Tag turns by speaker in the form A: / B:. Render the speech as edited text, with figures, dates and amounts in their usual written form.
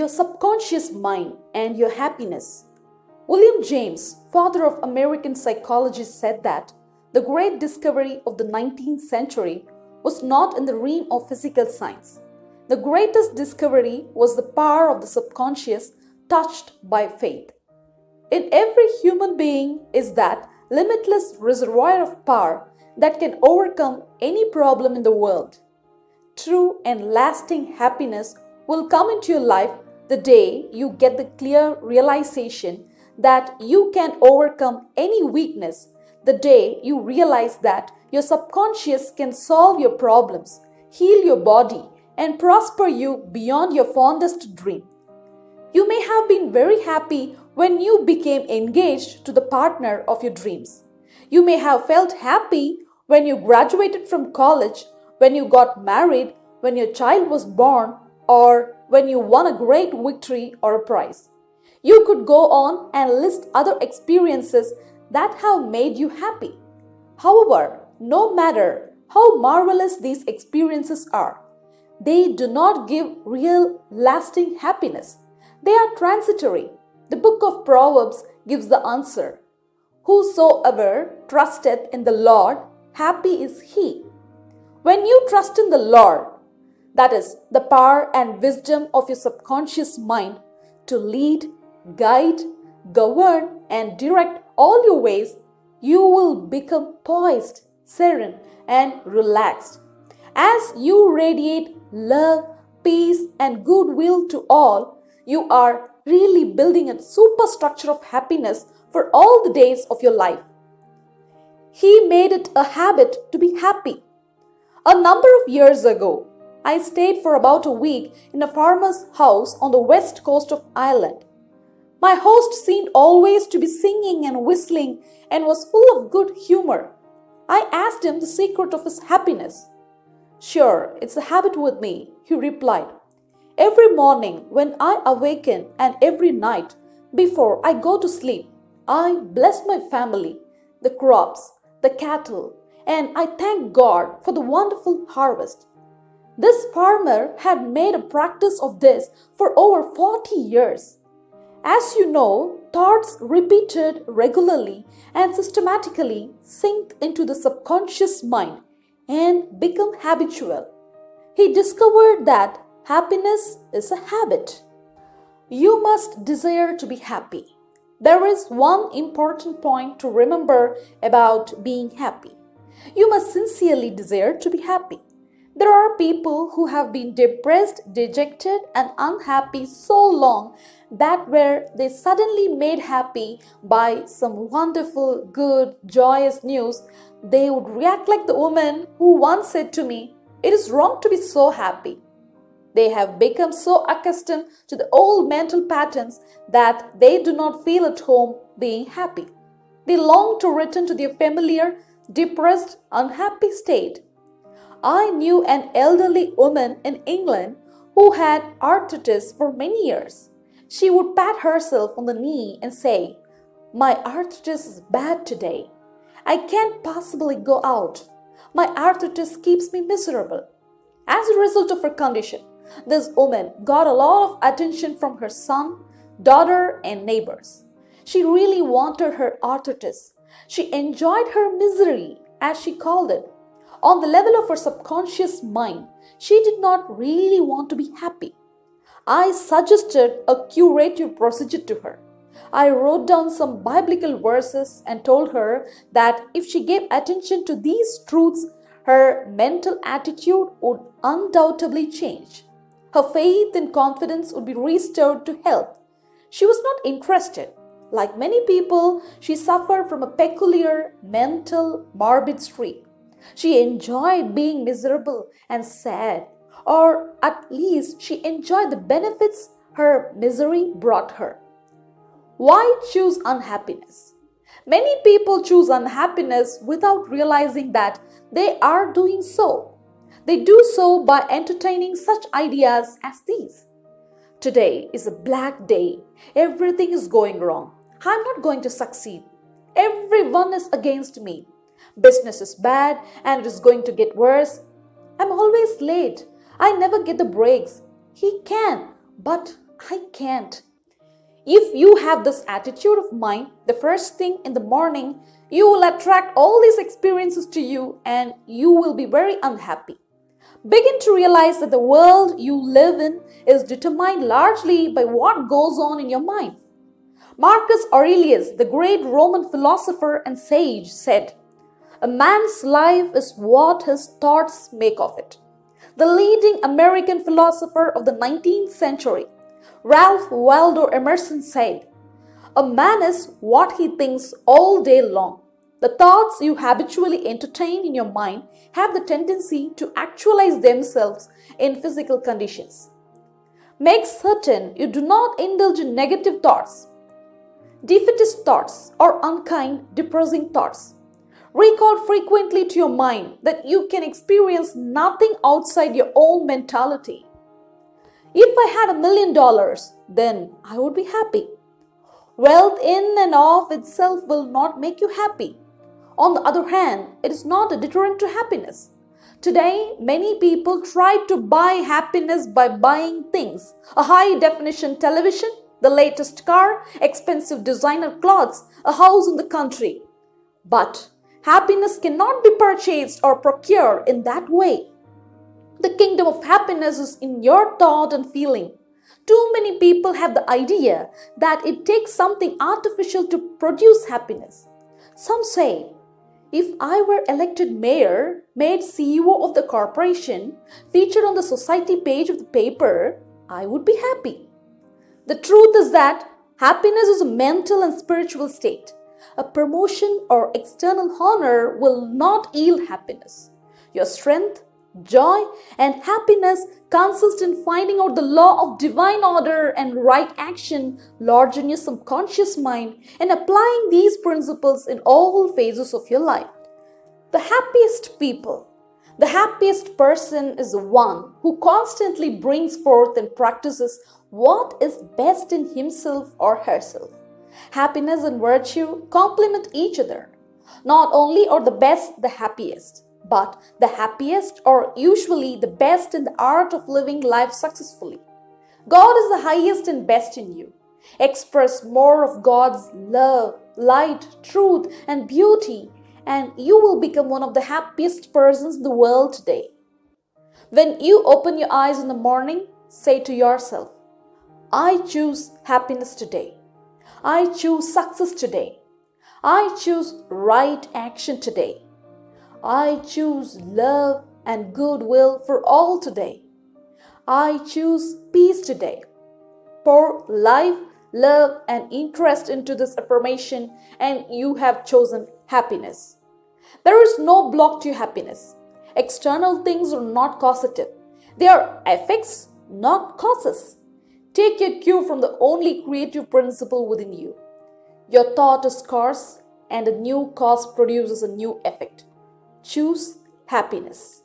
A: your subconscious mind and your happiness. William James, father of American psychology, said that the great discovery of the 19th century was not in the realm of physical science. The greatest discovery was the power of the subconscious touched by faith. In every human being is that limitless reservoir of power that can overcome any problem in the world. True and lasting happiness will come into your life the day you get the clear realization that you can overcome any weakness, the day you realize that your subconscious can solve your problems, heal your body, and prosper you beyond your fondest dream. You may have been very happy when you became engaged to the partner of your dreams. You may have felt happy when you graduated from college, when you got married, when your child was born, or when you won a great victory or a prize. You could go on and list other experiences that have made you happy. However, no matter how marvelous these experiences are, they do not give real, lasting happiness. They are transitory. The book of Proverbs gives the answer. Whosoever trusteth in the Lord, happy is he. When you trust in the Lord, that is, the power and wisdom of your subconscious mind to lead, guide, govern, and direct all your ways, you will become poised, serene, and relaxed. As you radiate love, peace, and goodwill to all, you are really building a superstructure of happiness for all the days of your life. He made it a habit to be happy. A number of years ago, I stayed for about a week in a farmer's house on the west coast of Ireland. My host seemed always to be singing and whistling and was full of good humor. I asked him the secret of his happiness. "Sure, it's a habit with me," he replied. "Every morning when I awaken and every night before I go to sleep, I bless my family, the crops, the cattle, and I thank God for the wonderful harvest." This farmer had made a practice of this for over 40 years. As you know, thoughts repeated regularly and systematically sink into the subconscious mind and become habitual. He discovered that happiness is a habit. You must desire to be happy. There is one important point to remember about being happy. You must sincerely desire to be happy. There are people who have been depressed, dejected, and unhappy so long that were they suddenly made happy by some wonderful, good, joyous news, they would react like the woman who once said to me, "It is wrong to be so happy." They have become so accustomed to the old mental patterns that they do not feel at home being happy. They long to return to their familiar, depressed, unhappy state. I knew an elderly woman in England who had arthritis for many years. She would pat herself on the knee and say, "My arthritis is bad today. I can't possibly go out. My arthritis keeps me miserable." As a result of her condition, this woman got a lot of attention from her son, daughter, and neighbors. She really wanted her arthritis. She enjoyed her misery, as she called it. On the level of her subconscious mind, she did not really want to be happy. I suggested a curative procedure to her. I wrote down some biblical verses and told her that if she gave attention to these truths, her mental attitude would undoubtedly change. Her faith and confidence would be restored to health. She was not interested. Like many people, she suffered from a peculiar mental morbid streak. She enjoyed being miserable and sad, or at least she enjoyed the benefits her misery brought her. Why choose unhappiness? Many people choose unhappiness without realizing that they are doing so. They do so by entertaining such ideas as these. Today is a black day. Everything is going wrong. I'm not going to succeed. Everyone is against me. Business is bad and it is going to get worse. I'm always late. I never get the breaks. He can, but I can't. If you have this attitude of mind, the first thing in the morning, you will attract all these experiences to you and you will be very unhappy. Begin to realize that the world you live in is determined largely by what goes on in your mind. Marcus Aurelius, the great Roman philosopher and sage, said, "A man's life is what his thoughts make of it." The leading American philosopher of the 19th century, Ralph Waldo Emerson, said, "A man is what he thinks all day long." The thoughts you habitually entertain in your mind have the tendency to actualize themselves in physical conditions. Make certain you do not indulge in negative thoughts, defeatist thoughts, or unkind, depressing thoughts. Recall frequently to your mind that you can experience nothing outside your own mentality. If I had $1 million, then I would be happy. Wealth in and of itself will not make you happy. On the other hand, it is not a deterrent to happiness. Today, many people try to buy happiness by buying things: a high-definition television, the latest car, expensive designer clothes, a house in the country. But happiness cannot be purchased or procured in that way. The kingdom of happiness is in your thought and feeling. Too many people have the idea that it takes something artificial to produce happiness. Some say, "If I were elected mayor, made CEO of the corporation, featured on the society page of the paper, I would be happy." The truth is that happiness is a mental and spiritual state. A promotion or external honor will not yield happiness. Your strength, joy, and happiness consist in finding out the law of divine order and right action lodged in your subconscious mind and applying these principles in all phases of your life. The happiest person is the one who constantly brings forth and practices what is best in himself or herself. Happiness and virtue complement each other. Not only are the best the happiest, but the happiest are usually the best in the art of living life successfully. God is the highest and best in you. Express more of God's love, light, truth, and beauty, and you will become one of the happiest persons in the world today. When you open your eyes in the morning, say to yourself, "I choose happiness today. I choose success today. I choose right action today. I choose love and goodwill for all today. I choose peace today." Pour life, love, and interest into this affirmation, and you have chosen happiness. There is no block to happiness. External things are not causative. They are effects, not causes. Take your cue from the only creative principle within you. Your thought is cause, and a new cause produces a new effect. Choose happiness.